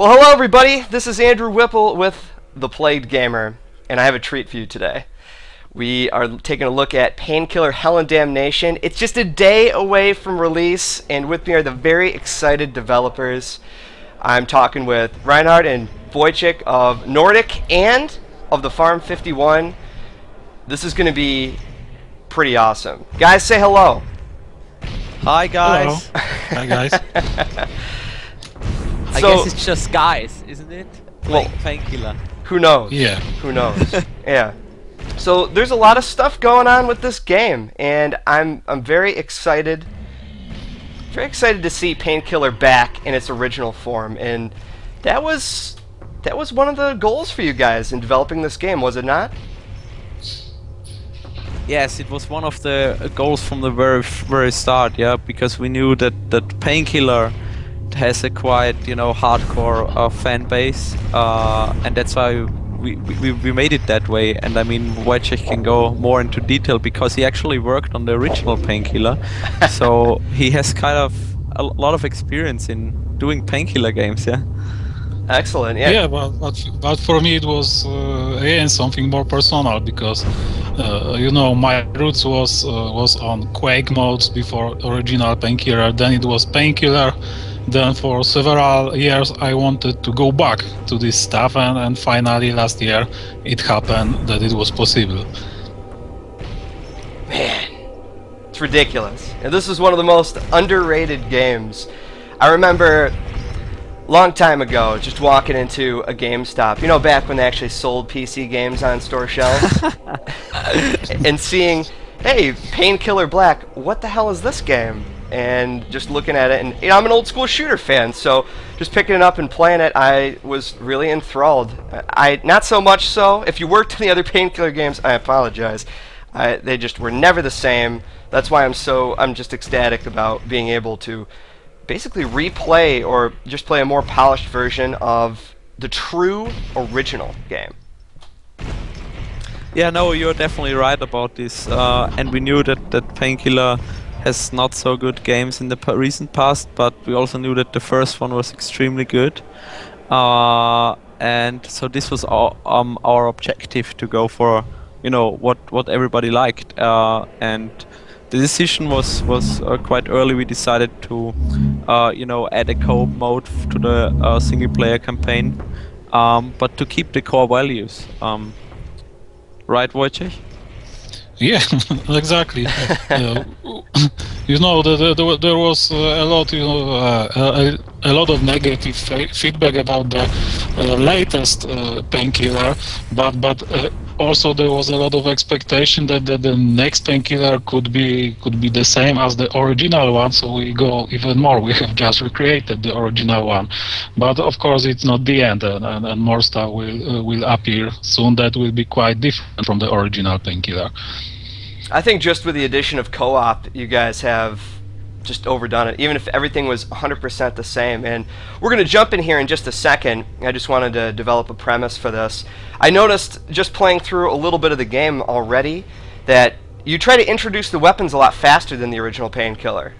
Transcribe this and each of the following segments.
Well, hello everybody, this is Andrew Whipple with The Plagued Gamer, and I have a treat for you today. We are taking a look at Painkiller Hell and Damnation. It's just a day away from release, and with me are the very excited developers. I'm talking with Reinhard and Wojciech of Nordic and of the Farm 51. This is going to be pretty awesome. Guys, say hello. Hi guys. Hello. Hi guys. I guess it's just guys, isn't it? Well, Painkiller. Who knows? Yeah. Who knows? Yeah. So there's a lot of stuff going on with this game, and I'm very excited. Very excited to see Painkiller back in its original form, and that was one of the goals for you guys in developing this game, was it not? Yes, it was one of the goals from the very start, yeah, because we knew that Painkiller has a quite, hardcore fan base, and that's why we made it that way. And I mean, Wojciech can go more into detail because he actually worked on the original Painkiller, so he has kind of a lot of experience in doing Painkiller games, yeah. Excellent, yeah. Yeah, but for me it was again something more personal because my roots was on Quake modes before original Painkiller. Then it was Painkiller. Then for several years I wanted to go back to this stuff, and finally last year it happened that it was possible. Man, it's ridiculous. And this is one of the most underrated games. I remember long time ago just walking into a GameStop, back when they actually sold PC games on store shelves, and seeing, hey, Painkiller Black, what the hell is this game? And just looking at it, and I'm an old school shooter fan, so just picking it up and playing it, I was really enthralled. Not so much so. If you worked on the other Painkiller games, I apologize. They just were never the same. That's why I'm just ecstatic about being able to basically replay or just play a more polished version of the true original game. Yeah, no, you're definitely right about this, and we knew that Painkiller has not so good games in the recent past, but we also knew that the first one was extremely good, and so this was our objective, to go for what everybody liked, and the decision was quite early. We decided to add a co-op mode to the single player campaign, but to keep the core values, right, Wojciech? Yeah, exactly. There was a lot of negative feedback about the latest Painkiller, but also there was a lot of expectation that the next Painkiller could be the same as the original one. So we go even more. We have just recreated the original one, but of course it's not the end, and more stuff will appear soon that will be quite different from the original Painkiller. I think just with the addition of co-op, you guys have just overdone it, even if everything was 100% the same. And we're going to jump in here in just a second. I just wanted to develop a premise for this. I noticed, just playing through a little bit of the game already, that you try to introduce the weapons a lot faster than the original Painkiller.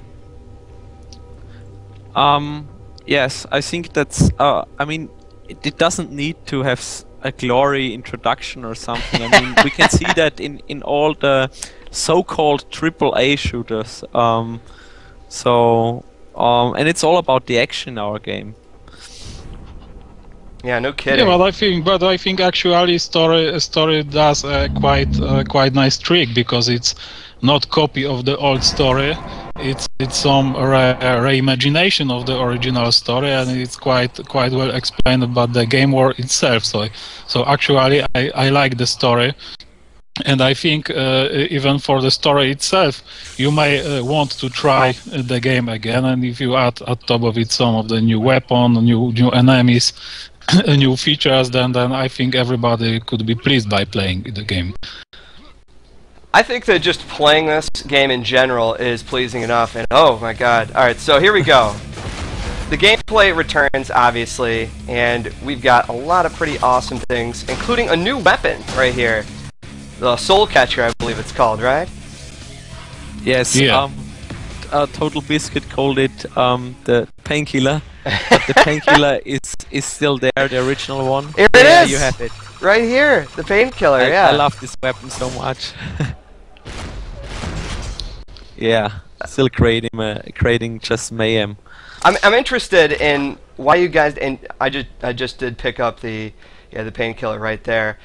Yes, I think that's, I mean, it doesn't need to have a glory introduction or something. I mean, we can see that in all the so-called AAA shooters. And it's all about the action in our game. Yeah, no kidding. Yeah, but I think actually story does a quite nice trick, because it's not copy of the old story. It's some reimagination of the original story, and it's quite well explained about the game world itself. So actually I like the story. And I think even for the story itself, you may want to try the game again, and if you add at top of it some of the new weapon, new enemies, new features, then I think everybody could be pleased by playing the game. I think that just playing this game in general is pleasing enough, and oh my god. Alright, so here we go. The gameplay returns, obviously, and we've got a lot of pretty awesome things, including a new weapon right here. The Soul Catcher, I believe it's called, right? Yes. Yeah. Total Biscuit called it the Painkiller, but the Painkiller is still there, the original one. Here it yeah, is! You have it. Right here, the Painkiller, yeah. I love this weapon so much. Yeah, still creating just mayhem. I'm interested in why you guys, and I just did pick up the Painkiller right there.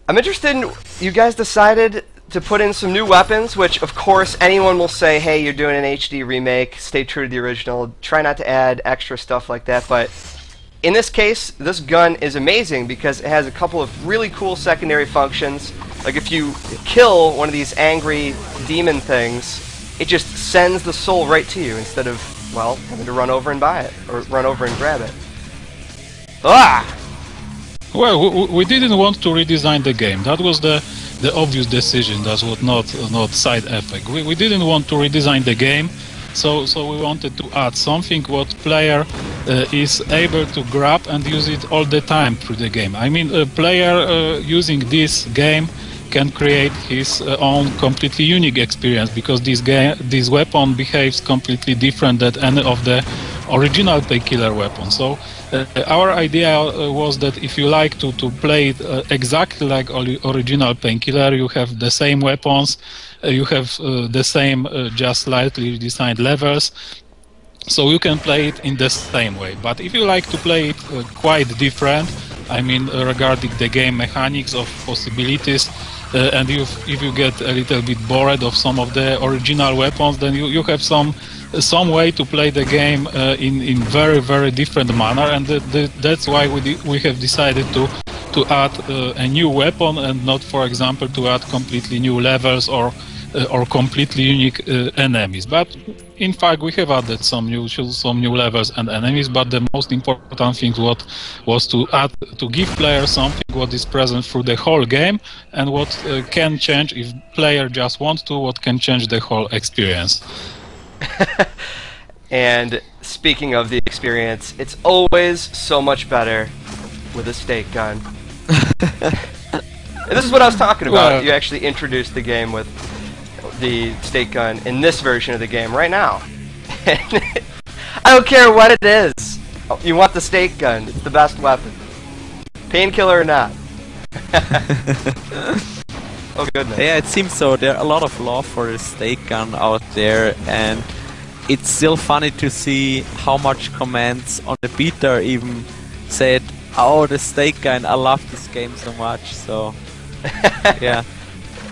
I'm interested in you guys decided to put in some new weapons, which of course anyone will say, hey, you're doing an HD remake, stay true to the original, try not to add extra stuff like that, but in this case, this gun is amazing because it has a couple of really cool secondary functions. Like if you kill one of these angry demon things, it just sends the soul right to you instead of, well, having to run over and buy it, or run over and grab it. Ah! Well, we didn't want to redesign the game. That was the obvious decision. That was not side effect. We didn't want to redesign the game, so we wanted to add something what player is able to grab and use it all the time through the game. I mean, a player using this game can create his own completely unique experience because this weapon behaves completely different than any of the original Painkiller weapons. So our idea was that if you like to play it exactly like original Painkiller, you have the same weapons, you have the same just slightly designed levels, so you can play it in the same way. But if you like to play it quite different, I mean regarding the game mechanics of possibilities, and if you get a little bit bored of some of the original weapons, then you have some way to play the game in very different manner, and that's why we have decided to add a new weapon and not, for example, to add completely new levels or completely unique enemies. But in fact, we have added some new levels and enemies. But the most important thing was to give players something what is present through the whole game and what can change if player just wants to. What can change the whole experience. And speaking of the experience, it's always so much better with a stake gun. And this is what I was talking about. Well, you actually introduced the game with the stake gun in this version of the game right now. I don't care what it is. You want the stake gun. It's the best weapon. Painkiller or not. Oh goodness. Yeah, it seems so. There are a lot of love for the stake gun out there, and it's still funny to see how much comments on the beta even said, "Oh, the stake gun! I love this game so much." So, yeah.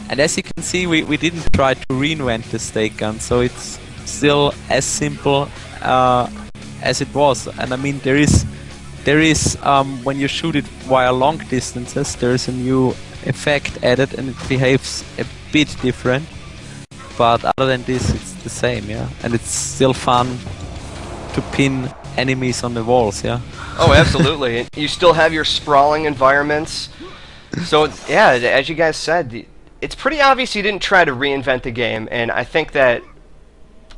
And as you can see, we didn't try to reinvent the stake gun, so it's still as simple as it was. And I mean, there is when you shoot it via long distances, there is a new effect added, and it behaves a bit different. But other than this, it's the same, yeah. And it's still fun to pin enemies on the walls, yeah. Oh, absolutely. You still have your sprawling environments. So yeah, as you guys said, it's pretty obvious you didn't try to reinvent the game, and I think that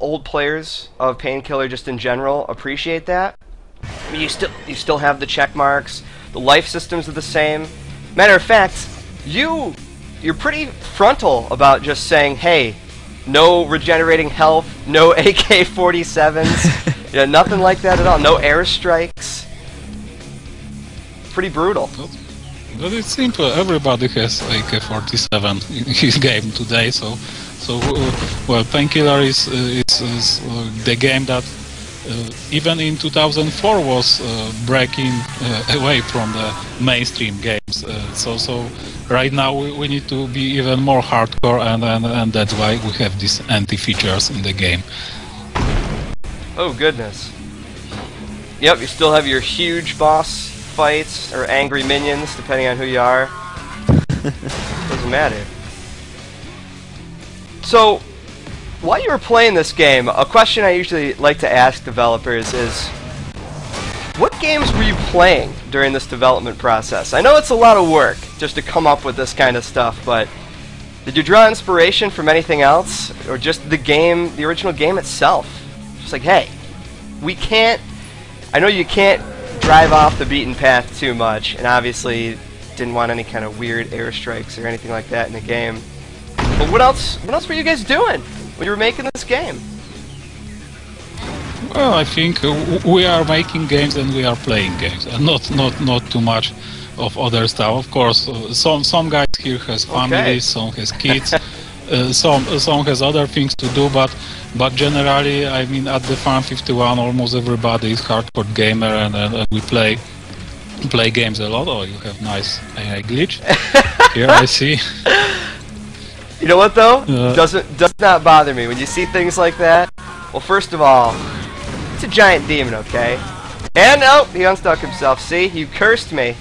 old players of Painkiller just in general appreciate that. I mean, you still have the check marks, the life systems are the same. Matter of fact, you're pretty frontal about just saying, hey, no regenerating health, no AK-47s, you know, nothing like that at all, no airstrikes. Pretty brutal. But it's simple. Everybody has AK-47 in his game today. So well, Painkiller is the game that even in 2004 was breaking away from the mainstream games. So right now we need to be even more hardcore, and that's why we have these anti-features in the game. Oh goodness. Yep, you still have your huge boss fights or angry minions, depending on who you are. Doesn't matter. So, while you were playing this game, a question I usually like to ask developers is, what games were you playing during this development process? I know it's a lot of work just to come up with this kind of stuff, but did you draw inspiration from anything else, or just the game, the original game itself? Just like, hey, we can't, I know you can't drive off the beaten path too much, and obviously didn't want any kind of weird airstrikes or anything like that in the game. But what else were you guys doing when you were making this game? Well, I think we are making games and we are playing games, and not too much of other stuff. Of course, some guys here has families, some has kids, some has other things to do. But generally, I mean, at the Farm 51, almost everybody is hardcore gamer, and we play games a lot. Oh, you have nice AI glitch. Here I see. You know what though? Does not bother me when you see things like that. Well, first of all, it's a giant demon, okay? And oh, he unstuck himself. See, you cursed me.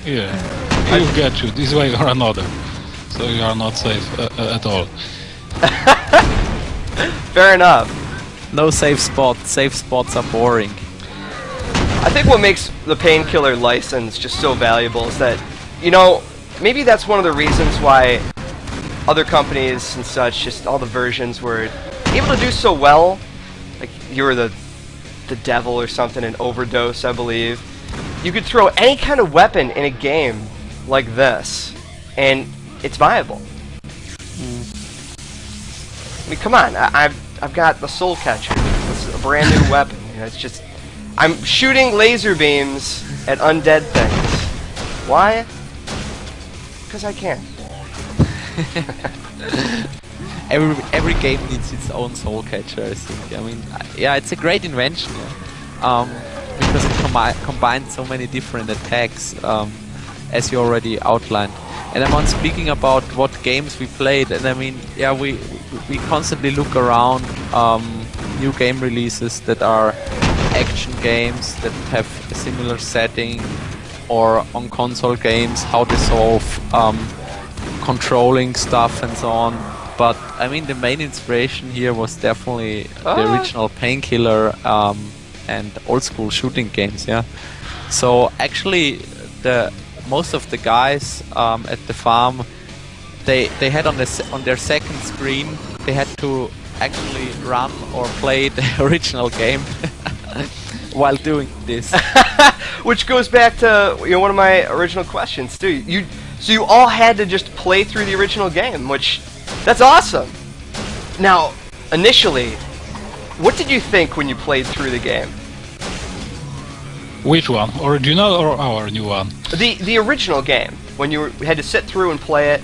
Yeah, he'll get you this way or another. So you are not safe at all. Fair enough. No safe spot. Safe spots are boring. I think what makes the Painkiller license just so valuable is that, you know, maybe that's one of the reasons why other companies and such, just all the versions were able to do so well. Like, you were the devil or something in Overdose, I believe. You could throw any kind of weapon in a game like this, and it's viable. I mean, come on, I've got the Soul Catcher. It's a brand new weapon. You know, it's just, I'm shooting laser beams at undead things. Why? Because I can. Every game needs its own soul catcher, I think. I mean, yeah, it's a great invention, because it combines so many different attacks, as you already outlined. And I'm on speaking about what games we played, and I mean, yeah, we constantly look around new game releases that are action games that have a similar setting, or on console games, how they solve controlling stuff and so on. But I mean, the main inspiration here was definitely the original Painkiller and old school shooting games. Yeah. So actually, most of the guys at the farm, they had on their second screen, they had to actually run or play the original game while doing this. Which goes back to, you know, one of my original questions too. So you all had to just play through the original game, which, that's awesome. Now, initially, what did you think when you played through the game? Which one? Original or our new one? The original game, when you had to sit through and play it.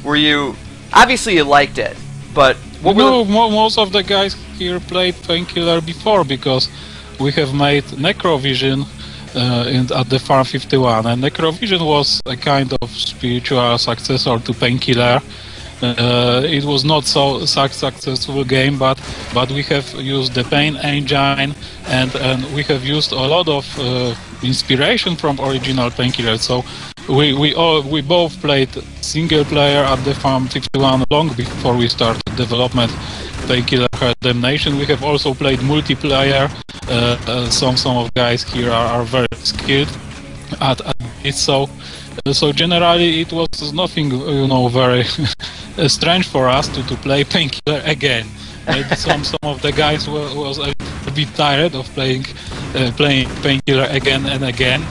Were you, obviously you liked it, but what were most of the guys here played Painkiller before, because we have made Necrovision at the Farm 51, and Necrovision was a kind of spiritual successor to Painkiller. It was not so successful game, but we have used the Pain engine, and we have used a lot of inspiration from original Painkiller. So we both played single player at the Farm 51 long before we started development. Painkiller had Damnation. We have also played multiplayer. Some of guys here are very skilled at it. So generally it was nothing, you know, very strange for us to play Painkiller again. Maybe some of the guys was a bit tired of playing Painkiller again and again.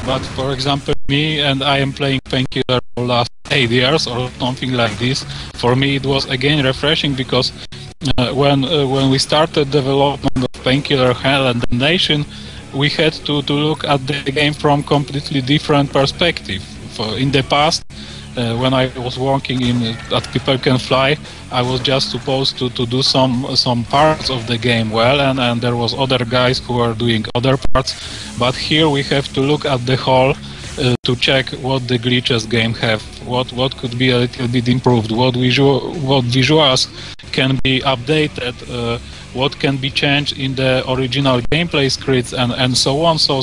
But for example, me, and I am playing Painkiller for the last 8 years or something like this. For me it was again refreshing, because when we started development of Painkiller, Hell and Damnation, we had to look at the game from completely different perspective. In the past, when I was working at People Can Fly, I was just supposed to do some parts of the game well, and there was other guys who were doing other parts. But here we have to look at the whole to check what the glitches game have, what could be a little bit improved, what visuals can be updated, what can be changed in the original gameplay scripts, and so on. So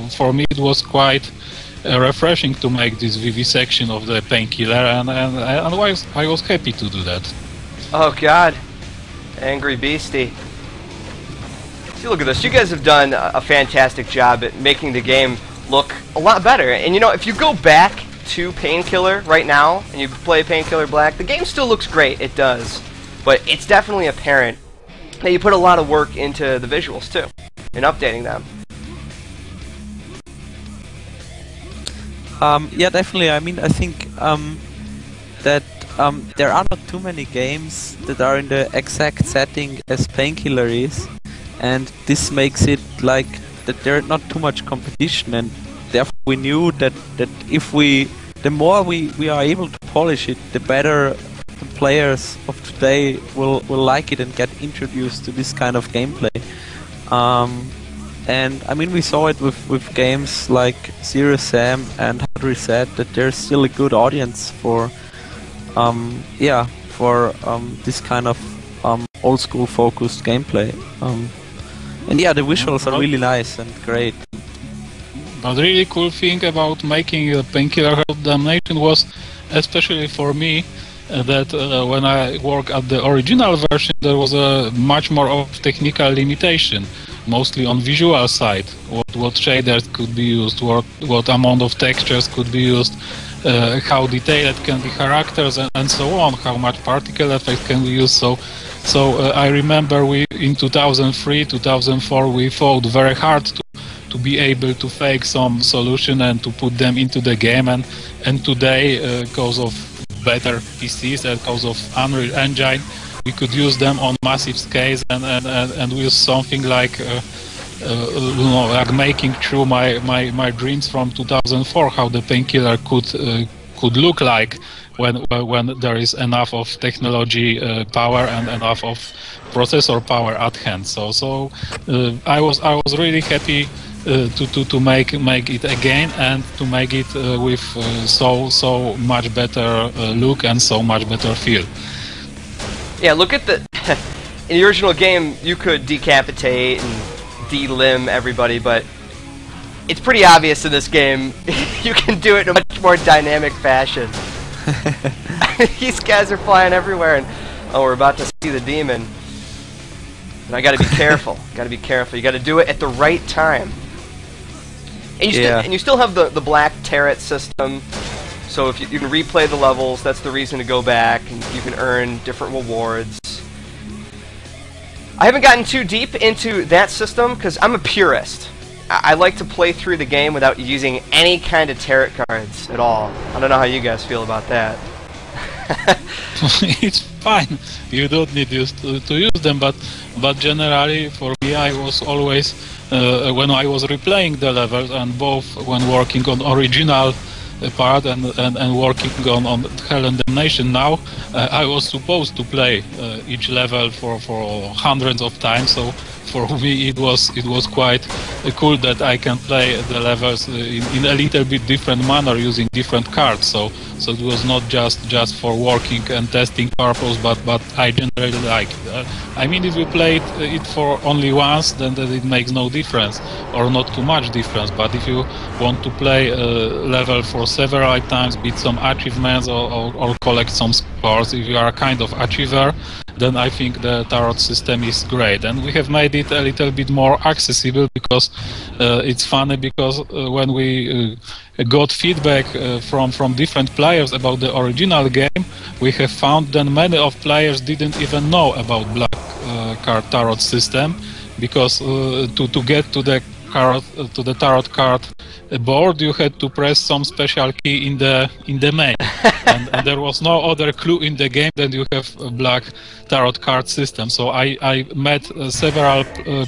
for me it was quite refreshing to make this vivisection of the Painkiller, and I was happy to do that. Oh god, angry beastie. See, look at this. You guys have done a fantastic job at making the game look a lot better. And you know, if you go back to Painkiller right now and you play Painkiller Black, the game still looks great. It does, but it's definitely apparent that you put a lot of work into the visuals too, in updating them. Yeah, definitely. I mean, I think that there are not too many games that are in the exact setting as Painkiller is, and this makes it like that there's not too much competition, and therefore we knew that the more we are able to polish it, the better the players of today will like it and get introduced to this kind of gameplay. And I mean, we saw it with games like Serious Sam and Hard Reset, that there's still a good audience for this kind of old school focused gameplay. And yeah, the visuals are really nice and great. But really cool thing about making a Painkiller Damnation was, especially for me, that when I work at the original version, there was a much more of technical limitation, mostly on visual side. What shaders could be used, what amount of textures could be used, how detailed can be characters, and so on, how much particle effect can be used. So I remember we in 2003, 2004 we fought very hard to be able to fake some solution and to put them into the game, and today because of better PCs and because of Unreal Engine, we could use them on massive scales and use something like like making true my dreams from 2004, how the Painkiller could look like when there is enough of technology power and enough of processor power at hand. So I was really happy to make it again, and to make it with so much better look and so much better feel. Yeah, look at the... in the original game, you could decapitate and de-limb everybody, but it's pretty obvious in this game you can do it in a much more dynamic fashion. These guys are flying everywhere, and oh, we're about to see the demon. And I gotta be careful. Gotta be careful. You gotta do it at the right time. And you still have the black turret system, so if you can replay the levels, that's the reason to go back, and you can earn different rewards. I haven't gotten too deep into that system because I'm a purist. I like to play through the game without using any kind of tarot cards at all. I don't know how you guys feel about that. It's fine. You don't need to use them, but generally for me, I was always when I was replaying the levels, and both when working on original part and working on Hell and Damnation now, I was supposed to play each level for hundreds of times. So for me it was quite cool that I can play the levels in a little bit different manner using different cards. So it was not just for working and testing purpose, but I generally like it. I mean, if you play it for only once, then it makes no difference, or not too much difference. But if you want to play a level for several times, beat some achievements, or collect some scores, if you are a kind of achiever, then I think the tarot system is great. And we have made it a little bit more accessible, because it's funny, because when we got feedback from different players about the original game, we have found that many of players didn't even know about black card tarot system, because to get to the tarot card board, you had to press some special key in the main, and there was no other clue in the game that you have a black tarot card system. So I met several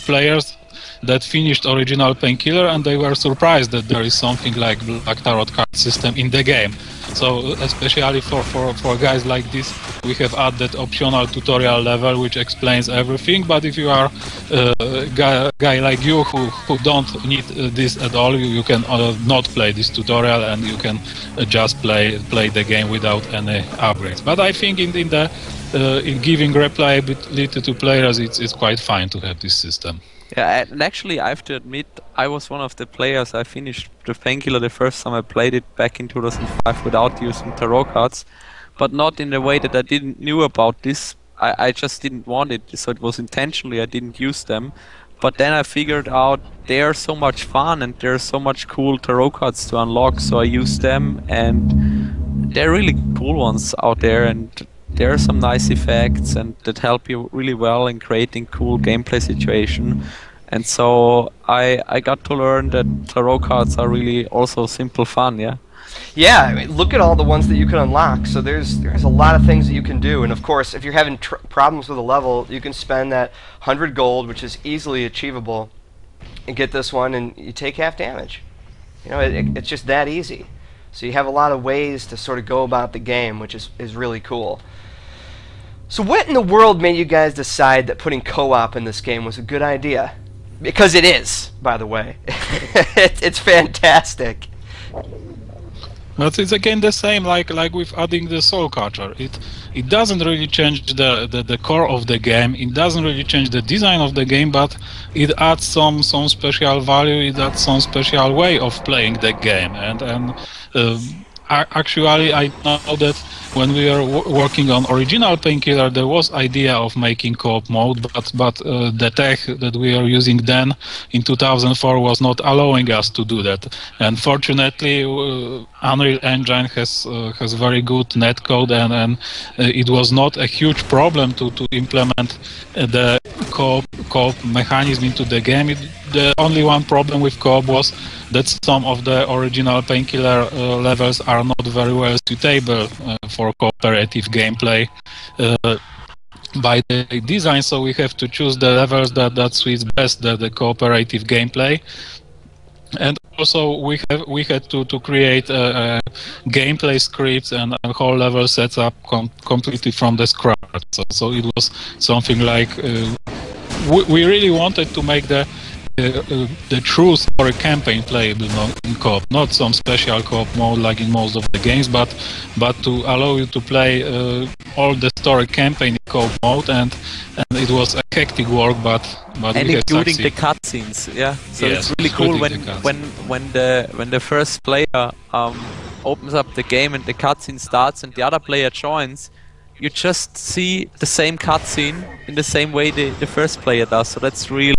players that finished original Painkiller, and they were surprised that there is something like black tarot card system in the game. So especially for guys like this, we have added optional tutorial level which explains everything. But if you are a guy like you who don't need this at all, you can not play this tutorial, and you can just play the game without any upgrades. But I think in giving replayability to players, it's quite fine to have this system. Yeah, and actually I have to admit, I was one of the players. I finished the Painkiller the first time I played it back in 2005 without using tarot cards, but not in a way that I didn't knew about this. I just didn't want it, so it was intentionally I didn't use them. But then I figured out they are so much fun, and there's so much cool tarot cards to unlock, so I used them, and they're really cool ones out there, and there are some nice effects and that help you really well in creating cool gameplay situation. And so I got to learn that tarot cards are really also simple fun, yeah. Yeah, I mean, look at all the ones that you can unlock. So there's a lot of things that you can do, and of course, if you're having problems with a level, you can spend that 100 gold, which is easily achievable, and get this one, and you take half damage. You know, it's just that easy. So you have a lot of ways to sort of go about the game, which is really cool. So what in the world made you guys decide that putting co-op in this game was a good idea? Because it is, by the way. It's fantastic. But it's again the same, like with adding the soul catcher. It doesn't really change the core of the game. It doesn't really change the design of the game, but it adds some special value. It adds some special way of playing the game. And actually, I know that when we were working on original Painkiller, there was idea of making co-op mode, but the tech that we are using then in 2004 was not allowing us to do that. And fortunately, Unreal Engine has very good netcode, and it was not a huge problem to implement the co-op mechanism into the game. The only one problem with co-op was that some of the original Painkiller levels are not very well suitable for cooperative gameplay by the design, so we have to choose the levels that suits best the cooperative gameplay. And also we had to create gameplay scripts and whole level sets up completely from the scratch. So it was something like we really wanted to make the true story campaign playable in co-op, not some special co-op mode like in most of the games, but to allow you to play all the story campaign in co-op mode, and it was a hectic work, but and we including the cutscenes, yeah. So yes, it's really cool when the first player opens up the game and the cutscene starts and the other player joins. You just see the same cutscene in the same way the first player does. So that's real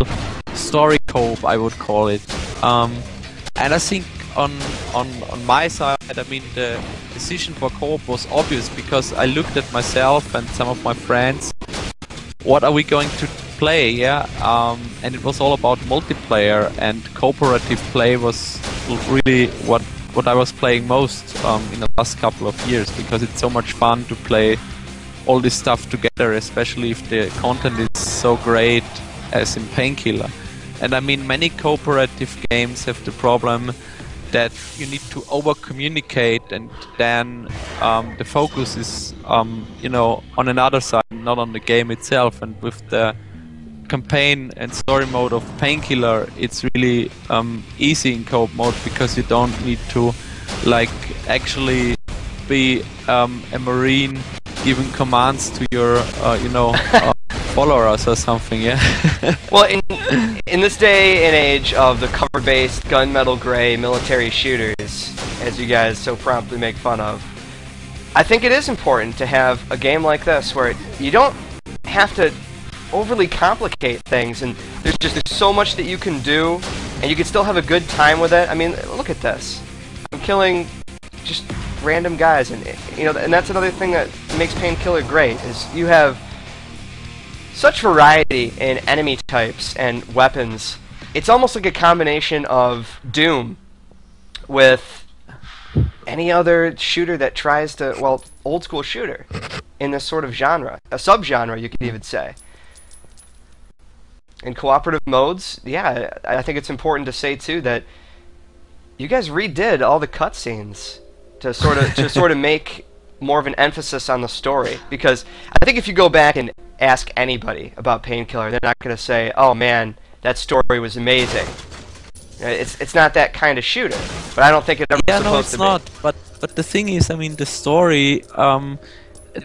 story co-op, I would call it. And I think on my side, I mean, the decision for co-op was obvious because I looked at myself and some of my friends. What are we going to play? Yeah, and it was all about multiplayer, and cooperative play was really what I was playing most in the last couple of years, because it's so much fun to play all this stuff together, especially if the content is so great as in Painkiller. And I mean, many cooperative games have the problem that you need to over-communicate, and then the focus is, you know, on another side, not on the game itself. And with the campaign and story mode of Painkiller, it's really easy in co-op mode, because you don't need to, like, actually be a marine giving commands to your, you know, followers or something, yeah? Well, in this day and age of the cover-based gunmetal gray military shooters, as you guys so promptly make fun of, I think it is important to have a game like this where you don't have to overly complicate things, and there's so much that you can do, and you can still have a good time with it. I mean, look at this. I'm killing just random guys, and you know, and that's another thing that makes Painkiller great, is you have such variety in enemy types and weapons. It's almost like a combination of Doom with any other shooter that tries to, well, old school shooter in this sort of genre, a subgenre you could even say. In cooperative modes, yeah, I think it's important to say too that you guys redid all the cutscenes to sort of make more of an emphasis on the story, because I think if you go back and ask anybody about Painkiller, they're not going to say, "Oh man, that story was amazing." It's not that kind of shooter, but I don't think it ever yeah, supposed to be. No, it's not. But the thing is, I mean, the story.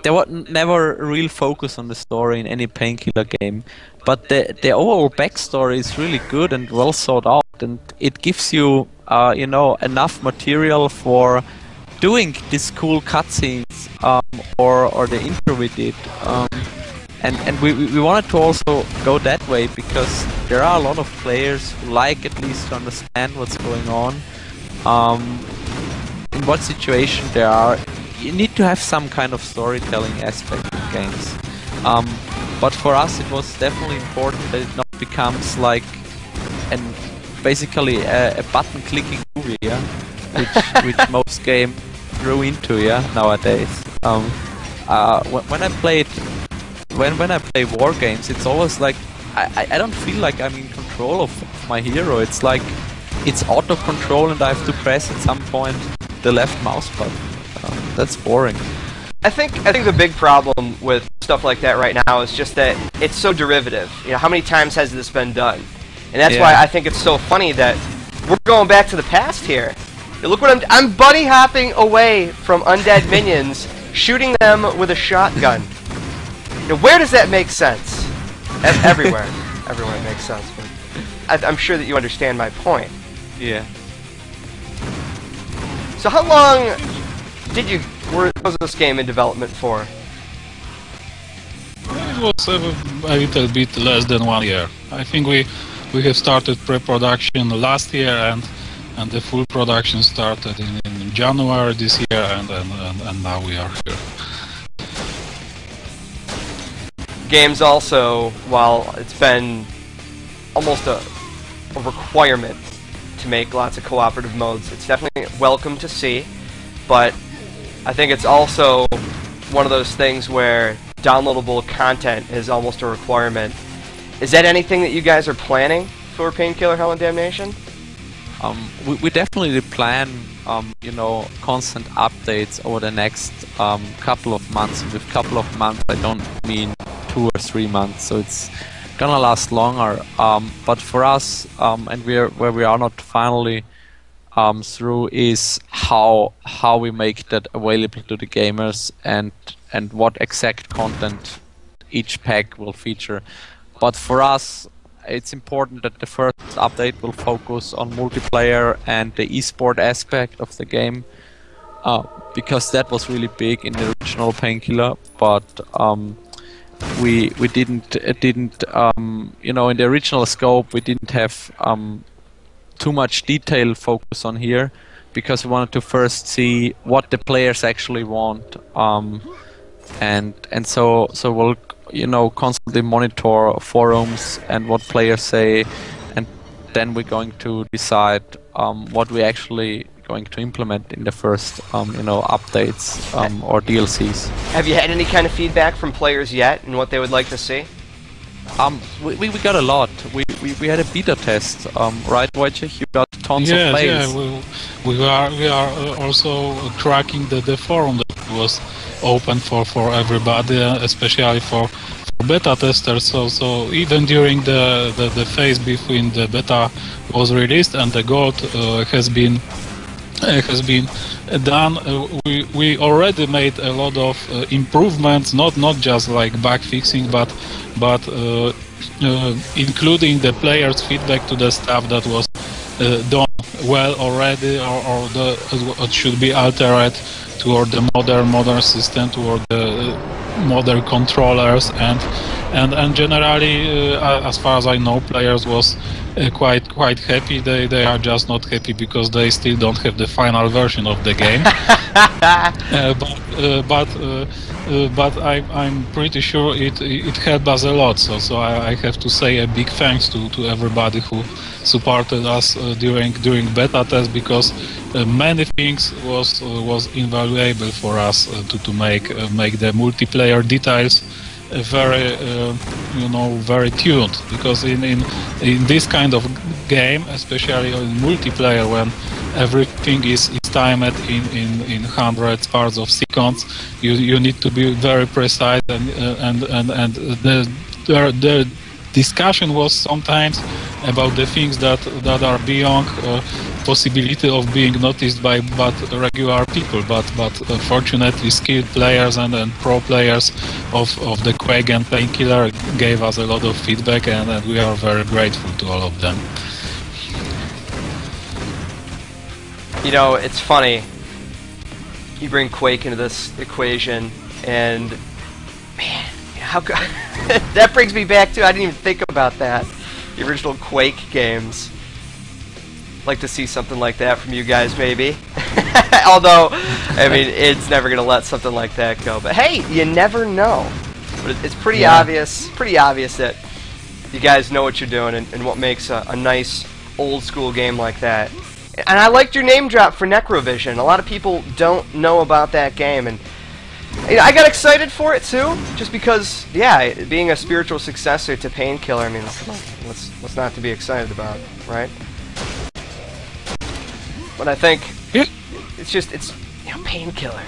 There was never a real focus on the story in any Painkiller game, but the overall backstory is really good and well thought out, and it gives you, you know, enough material for doing these cool cutscenes, or the intro we did, and we wanted to also go that way, because there are a lot of players who like at least to understand what's going on, in what situation they are. You need to have some kind of storytelling aspect in games, but for us it was definitely important that it not becomes like basically a button clicking movie, yeah? which most game grew into, yeah, nowadays. When I played, when I play war games, it's always like I don't feel like I'm in control of my hero. It's like it's auto control, and I have to press at some point the left mouse button. That's boring. I think the big problem with stuff like that right now is just that it's so derivative. You know, how many times has this been done? And that's why I think it's so funny that we're going back to the past here. You look what I'm buddy hopping away from undead minions, shooting them with a shotgun. You know, where does that make sense? Everywhere. Everywhere it makes sense. But I'm sure that you understand my point. Yeah. So how long was this game in development for? It was a little bit less than 1 year. I think we have started pre-production last year, and the full production started in January this year, and now we are here. Games also, while it's been almost a requirement to make lots of cooperative modes, it's definitely welcome to see, but I think it's also one of those things where downloadable content is almost a requirement. Is that anything that you guys are planning for Painkiller, Hell and Damnation? We definitely plan, you know, constant updates over the next couple of months. And with couple of months, I don't mean 2 or 3 months, so it's gonna last longer. But for us, and where we are not finally through, is how we make that available to the gamers, and what exact content each pack will feature. But for us, it's important that the first update will focus on multiplayer and the esport aspect of the game, because that was really big in the original Painkiller. But we didn't you know, in the original scope we didn't have too much detail focus on here, because we wanted to first see what the players actually want, and so we'll, you know, constantly monitor forums and what players say, and then we're going to decide what we actually going to implement in the first you know, updates or DLCs. Have you had any kind of feedback from players yet and what they would like to see? We got a lot. We had a beta test, right, Wojciech? You got tons of plays. Yeah, we are also tracking the forum that was open for everybody, especially for beta testers. So even during the phase between the beta was released and the gold has been done, we already made a lot of improvements, not just like bug fixing, but including the players' feedback to the stuff that was done well already, or it should be altered toward the modern system, toward the modern controllers, and generally, as far as I know, players was quite happy. They are just not happy because they still don't have the final version of the game. But I'm pretty sure it helped us a lot. So I have to say a big thanks to everybody who supported us during beta test, because many things was invaluable for us to make the multiplayer details very you know, very tuned, because in this kind of game, especially in multiplayer, when everything is timed in hundreds parts of seconds, you need to be very precise, and the discussion was sometimes about the things that are beyond possibility of being noticed by regular people, but fortunately skilled players and pro players of the Quake and Painkiller gave us a lot of feedback, and we are very grateful to all of them. You know, it's funny, you bring Quake into this equation, and man, how that brings me back to, I didn't even think about that, the original Quake games. Like to see something like that from you guys, maybe. Although, I mean, it's never gonna let something like that go. But hey, you never know. But it's pretty obvious that you guys know what you're doing, and what makes a nice old school game like that And I liked your name drop for Necrovision. A lot of people don't know about that game, and I got excited for it too, just because, yeah, being a spiritual successor to Painkiller. I mean, come on, what's not to be excited about, right? But I think it's Painkiller.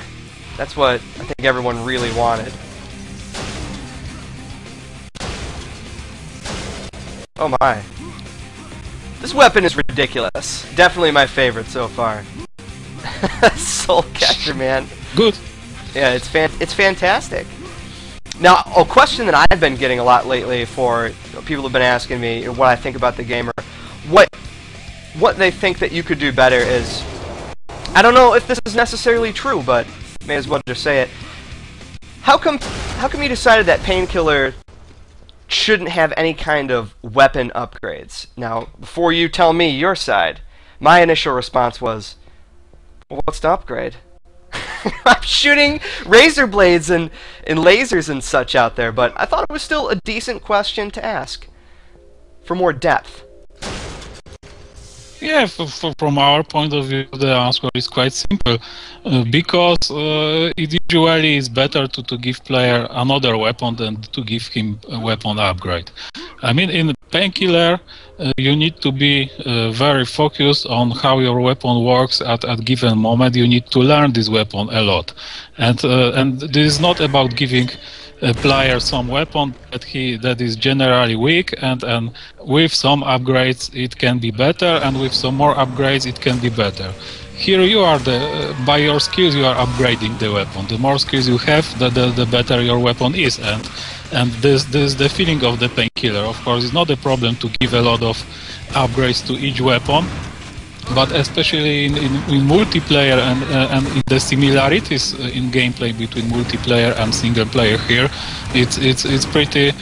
That's what I think everyone really wanted. Oh my. This weapon is ridiculous. Definitely my favorite so far. Soul Catcher, man. Good. Yeah, it's fantastic. Now, a question that I've been getting a lot lately for people have been asking me what I think about the game, or what they think that you could do better is, I don't know if this is necessarily true, but may as well just say it. How come you decided that Painkiller shouldn't have any kind of weapon upgrades? Now, before you tell me your side, my initial response was, well, what's to upgrade? I'm shooting razor blades and lasers and such out there, but I thought it was still a decent question to ask for more depth. Yeah, from our point of view, the answer is quite simple. Because it usually is better to give player another weapon than to give him a weapon upgrade. I mean, in Painkiller, you need to be very focused on how your weapon works at given moment. You need to learn this weapon a lot, and this is not about giving a player some weapon that is generally weak, and with some upgrades it can be better, and with some more upgrades it can be better. Here you are, by your skills you are upgrading the weapon. The more skills you have, the better your weapon is, and this is the feeling of the Painkiller. Of course, it's not a problem to give a lot of upgrades to each weapon, but especially in multiplayer and in the similarities in gameplay between multiplayer and single player here, it's pretty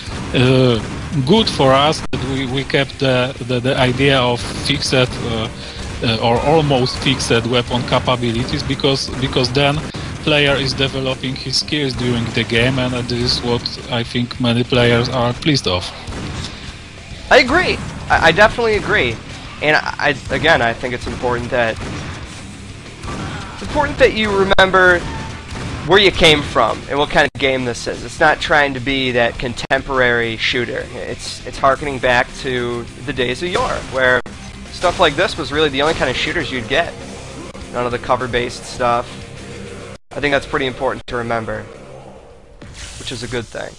good for us that we kept the idea of fixed or almost fixed weapon capabilities, because then player is developing his skills during the game, and this is what I think many players are pleased of. I agree. I definitely agree. And again, I think it's important that you remember where you came from and what kind of game this is. It's not trying to be that contemporary shooter. It's harkening back to the days of yore, where stuff like this was really the only kind of shooters you'd get. None of the cover-based stuff. I think that's pretty important to remember, which is a good thing.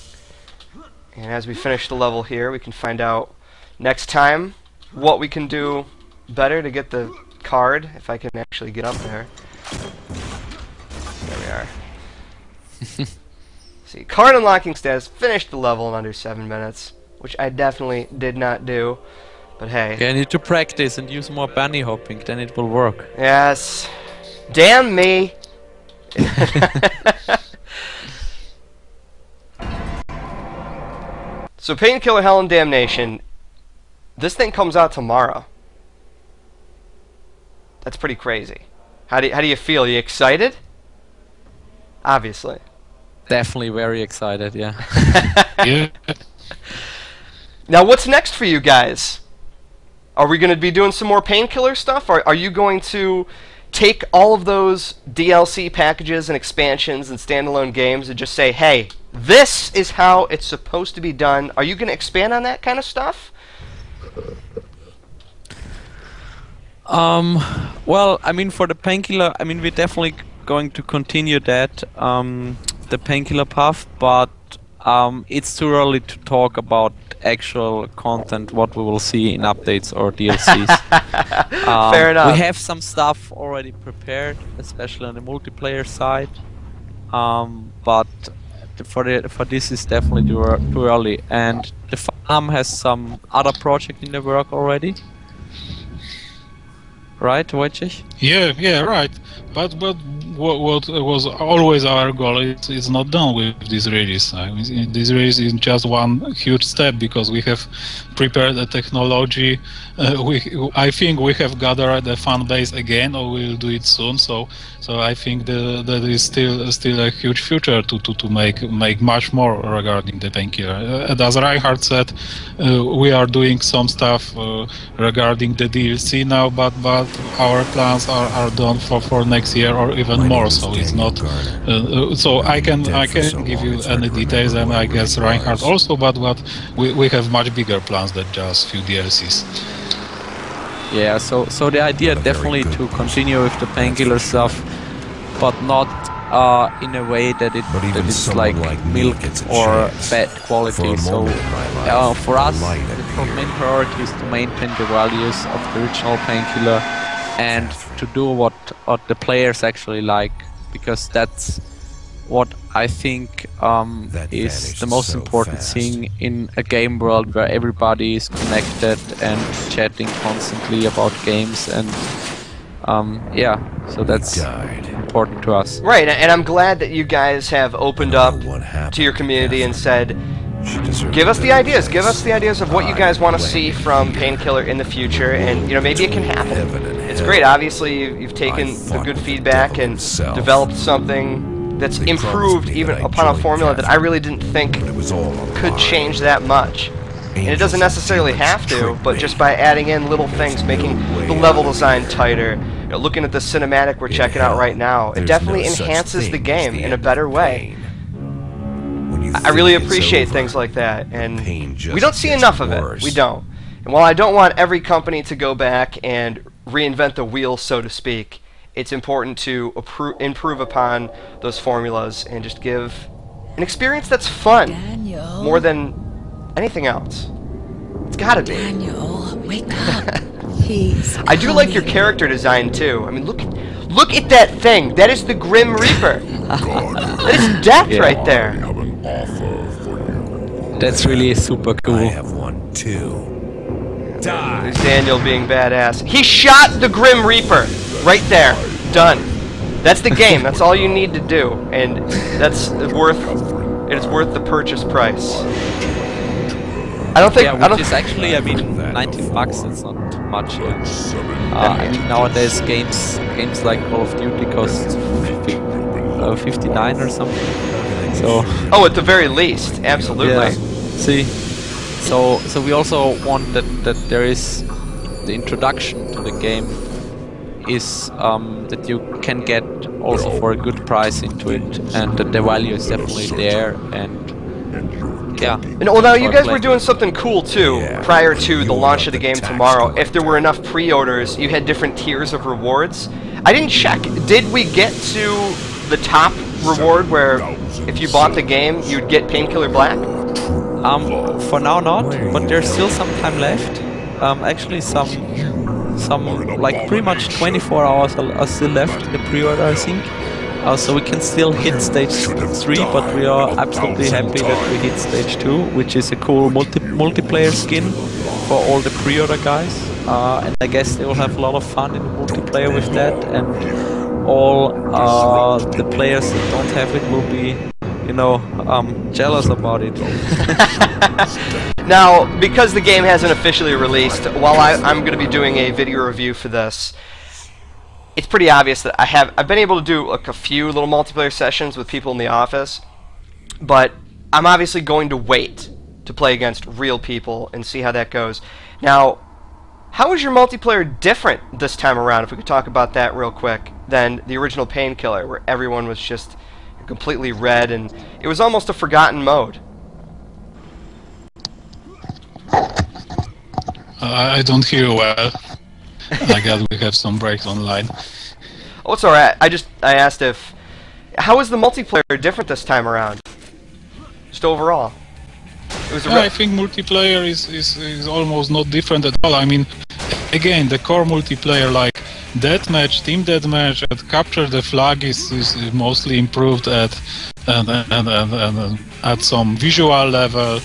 And as we finish the level here, we can find out next time what we can do better to get the card, if I can actually get up there. There we are. See, card unlocking status, finished the level in under 7 minutes, which I definitely did not do, but hey. Yeah, I need to practice and use more bunny hopping, then it will work. Yes. Damn me! So Painkiller, Hell, and Damnation. This thing comes out tomorrow. That's pretty crazy. How do you feel? Are you excited? Obviously. Definitely very excited, yeah. Yeah. Now, what's next for you guys? Are we going to be doing some more Painkiller stuff? Are you going to take all of those DLC packages and expansions and standalone games and just say, hey, this is how it's supposed to be done? Are you going to expand on that kind of stuff? Well, I mean, for the Painkiller, I mean, we're definitely going to continue that, the Painkiller path, but it's too early to talk about actual content, what we will see in updates or DLCs. Fair enough. We have some stuff already prepared, especially on the multiplayer side, but for this is definitely too early. And the farm has some other project in the work already. Right, Wojciech? Yeah, right. But what was always our goal is not done with this release. I mean, this release is just one huge step because we have prepared the technology. I think we have gathered a fan base again, or we'll do it soon. So I think that is still a huge future to make much more regarding the Painkiller. As Reinhardt said, we are doing some stuff regarding the DLC now, but our plans are done for next year or even more. So it's not. So I can give you any details, and I guess Reinhardt also. But we have much bigger plans than just few DLCs. Yeah, so the idea definitely to continue with the Painkiller stuff, but not in a way that it's like milk or bad quality. So for us, the main priority is to maintain the values of the original Painkiller and to do what the players actually like, because that's what I think is the most important thing in a game world where everybody is connected and chatting constantly about games, and yeah, so that's important to us. Right, and I'm glad that you guys have opened up to your community and said, give us the ideas of what you guys want to see from Painkiller in the future, and maybe it can happen. It's great. Obviously, you've taken the good feedback and developed something that's improved even upon a formula that I really didn't think could change that much. And it doesn't necessarily have to, but just by adding in little things, making the level design tighter, looking at the cinematic we're checking out right now, it definitely enhances the game in a better way. I really appreciate things like that, and we don't see enough of it. We don't. And while I don't want every company to go back and reinvent the wheel, so to speak, it's important to improve upon those formulas and just give an experience that's fun more than anything else. It's gotta be. Daniel, wake up. I do like your character design too. I mean, look at that thing. That is the Grim Reaper. That is death right there. That's really super cool. I have one too. There's Daniel being badass. He shot the Grim Reaper right there. Done. That's the game. That's all you need to do, and that's worth. It is worth the purchase price. I don't think. Yeah, which is actually, I mean, 19 bucks. That's not much. I mean, nowadays games like Call of Duty cost 59 or something. So. Oh, at the very least, absolutely. Yeah. See. So we also want that there is the introduction to the game is that you can get also for a good price into it, and that the value is definitely there, and yeah. And well, now you guys were doing something cool too prior to the launch of the game tomorrow. If there were enough pre-orders, you had different tiers of rewards. I didn't check. Did we get to the top reward where if you bought the game, you'd get Painkiller Black? For now not, but there's still some time left. Actually some like pretty much 24 hours are still left in the pre-order, I think. So we can still hit stage 3, but we are absolutely happy that we hit stage 2, which is a cool multiplayer skin for all the pre-order guys. And I guess they will have a lot of fun in the multiplayer with that, and all the players that don't have it will be, jealous about it. Now, because the game hasn't officially released, while I'm going to be doing a video review for this, it's pretty obvious that I've been able to do like a few little multiplayer sessions with people in the office, but I'm obviously going to wait to play against real people and see how that goes. Now, how is your multiplayer different this time around, if we could talk about that real quick, than the original Painkiller, where everyone was just completely red and it was almost a forgotten mode? I don't hear well. I guess we have some breaks online. Oh, it's alright. I asked how is the multiplayer different this time around? Just overall. It was I think multiplayer is almost not different at all. I mean, again, the core multiplayer like deathmatch, team deathmatch, and capture the flag is mostly improved at some visual level.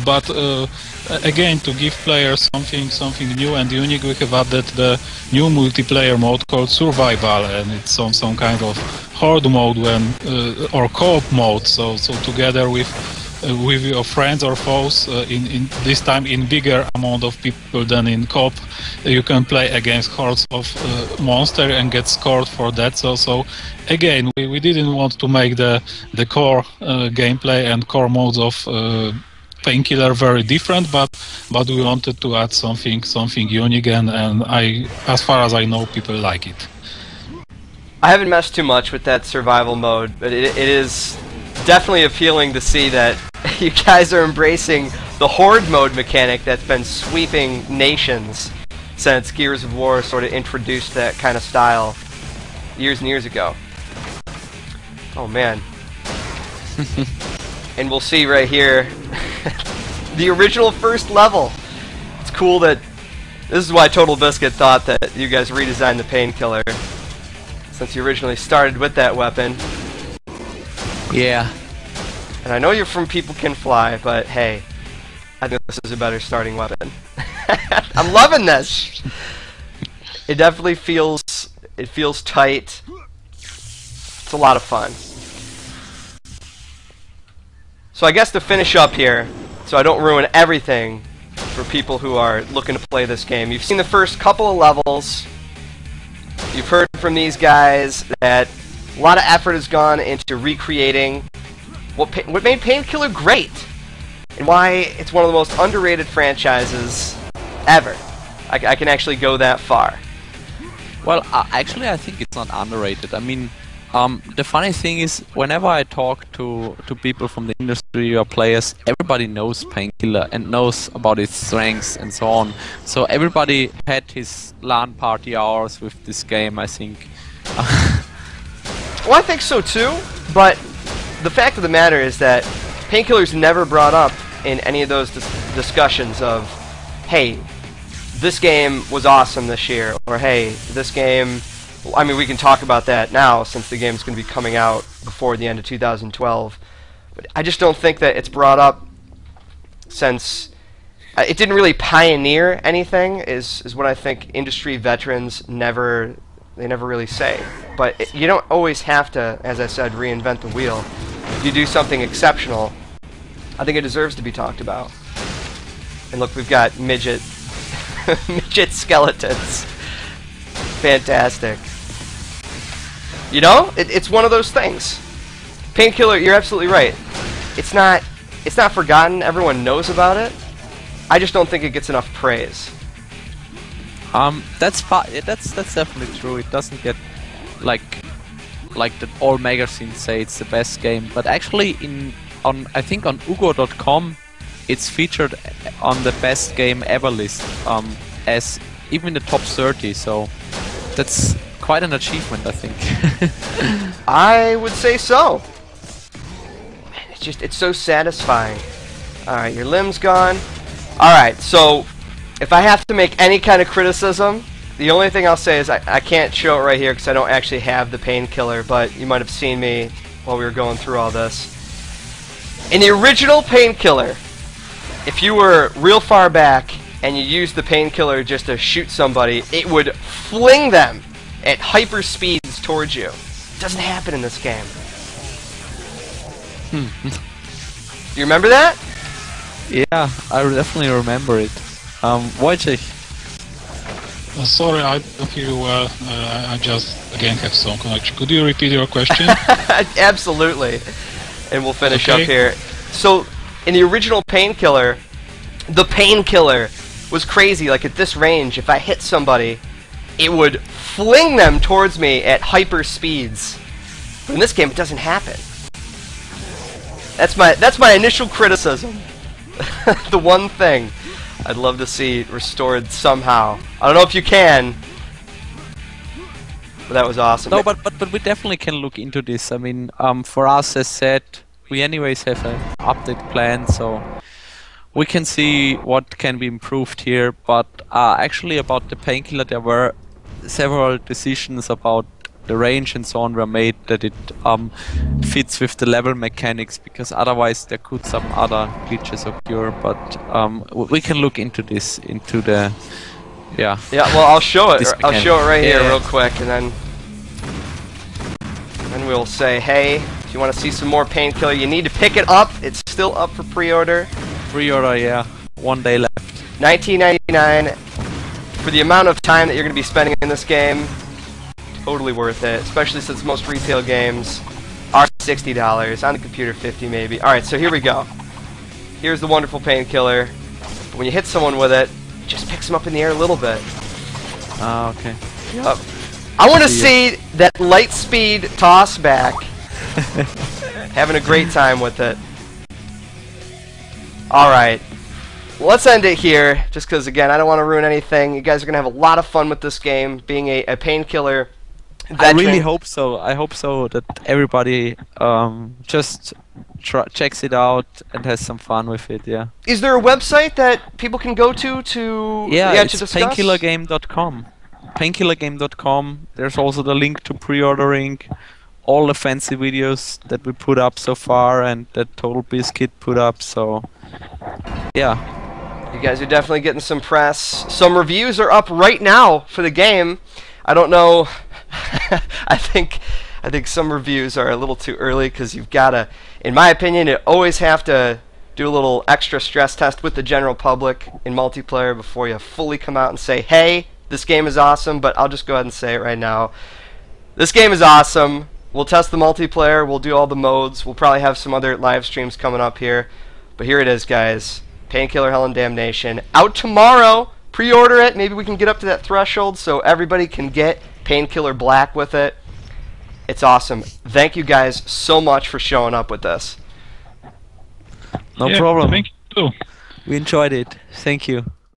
But again, to give players something new and unique, we have added the new multiplayer mode called Survival, and it's some kind of horde mode or co-op mode. So together with your friends or foes, in this time in bigger amount of people than in co-op, you can play against hordes of monster and get scored for that. So again, we didn't want to make the core gameplay and core modes of Painkiller very different, but we wanted to add something unique, and as far as I know, people like it. I haven't messed too much with that survival mode, but it is definitely appealing to see that you guys are embracing the horde mode mechanic that's been sweeping nations since Gears of War sort of introduced that kind of style years and years ago. Oh man. And we'll see right here the original first level. It's cool that this is why Total Biscuit thought that you guys redesigned the Painkiller, since you originally started with that weapon. Yeah. And I know you're from People Can Fly, but hey, I think this is a better starting weapon. I'm loving this. It definitely feels tight. It's a lot of fun. So I guess to finish up here, so I don't ruin everything for people who are looking to play this game, you've seen the first couple of levels. You've heard from these guys that a lot of effort has gone into recreating what made Painkiller great, and why it's one of the most underrated franchises ever. I can actually go that far. Well, actually, I think it's not underrated. I mean, the funny thing is, whenever I talk to people from the industry or players, everybody knows Painkiller and knows about its strengths and so on. So everybody had his LAN party hours with this game, I think. Well, I think so too, but the fact of the matter is that Painkiller's never brought up in any of those discussions of, hey, this game was awesome this year, or hey, this game... I mean, we can talk about that now since the game's going to be coming out before the end of 2012. But I just don't think that it's brought up since it didn't really pioneer anything. Is what I think industry veterans never really say. But you don't always have to, as I said, reinvent the wheel. If you do something exceptional, I think it deserves to be talked about. And look, we've got midget skeletons. Fantastic. You know, it's one of those things. Painkiller, you're absolutely right. It's not forgotten. Everyone knows about it. I just don't think it gets enough praise. That's definitely true. It doesn't get like that all magazines say it's the best game, but actually I think on Ugo.com it's featured on the best game ever list, as even in the top 30. So that's quite an achievement, I think. I would say so. Man, it's so satisfying. Alright, your limb's gone. Alright, so if I have to make any kind of criticism, the only thing I'll say is I can't show it right here because I don't actually have the Painkiller, but you might have seen me while we were going through all this. In the original Painkiller, if you were real far back and you used the Painkiller just to shoot somebody, it would fling them at hyper speeds towards you. It doesn't happen in this game. You remember that? Yeah, I definitely remember it. Wojciech. Sorry, I don't hear you well. I just again have some connection. Could you repeat your question? Absolutely. And we'll finish Okay. up here. So, in the original Painkiller, the Painkiller was crazy. Like at this range, if I hit somebody, it would fling them towards me at hyper speeds. But in this game, it doesn't happen. That's my initial criticism. The one thing I'd love to see restored somehow. I don't know if you can, but that was awesome. No, but we definitely can look into this. I mean, for us, as said, we anyways have an update plan, so we can see what can be improved here. But actually, about the Painkiller, there were several decisions about the range and so on were made that it fits with the level mechanics, because otherwise there could some other glitches occur. But we can look into this, into the Yeah, well, I'll show it. This I'll show it right here yeah. real quick, and then we'll say, hey, if you want to see some more Painkiller, you need to pick it up. It's still up for pre-order. Pre-order, yeah. 1 day left. $19.99 for the amount of time that you're going to be spending in this game. Totally worth it, especially since most retail games are $60 on the computer, $50 maybe. All right, so here we go. Here's the wonderful Painkiller. When you hit someone with it, it just picks them up in the air a little bit. Ah, okay. I want to see that light speed toss back. Having a great time with it. Alright. Let's end it here, just because, again, I don't want to ruin anything. You guys are going to have a lot of fun with this game, being a Painkiller veteran. I really hope so. I hope so that everybody just checks it out and has some fun with it, yeah. Is there a website that people can go to it's to discuss? painkillergame.com. Painkillergame.com. There's also the link to pre-ordering all the fancy videos that we put up so far and that Total Biscuit put up, so yeah. You guys are definitely getting some press. Some reviews are up right now for the game. I don't know. I think some reviews are a little too early, because you've got to, in my opinion, you always have to do a little extra stress test with the general public in multiplayer before you fully come out and say, hey, this game is awesome. But I'll just go ahead and say it right now. This game is awesome. We'll test the multiplayer. We'll do all the modes. We'll probably have some other live streams coming up here. But here it is, guys. Painkiller, Hell and Damnation. Out tomorrow. Pre-order it. Maybe we can get up to that threshold so everybody can get Painkiller Black with it. It's awesome. Thank you guys so much for showing up with this. No problem. Thank you. We enjoyed it. Thank you.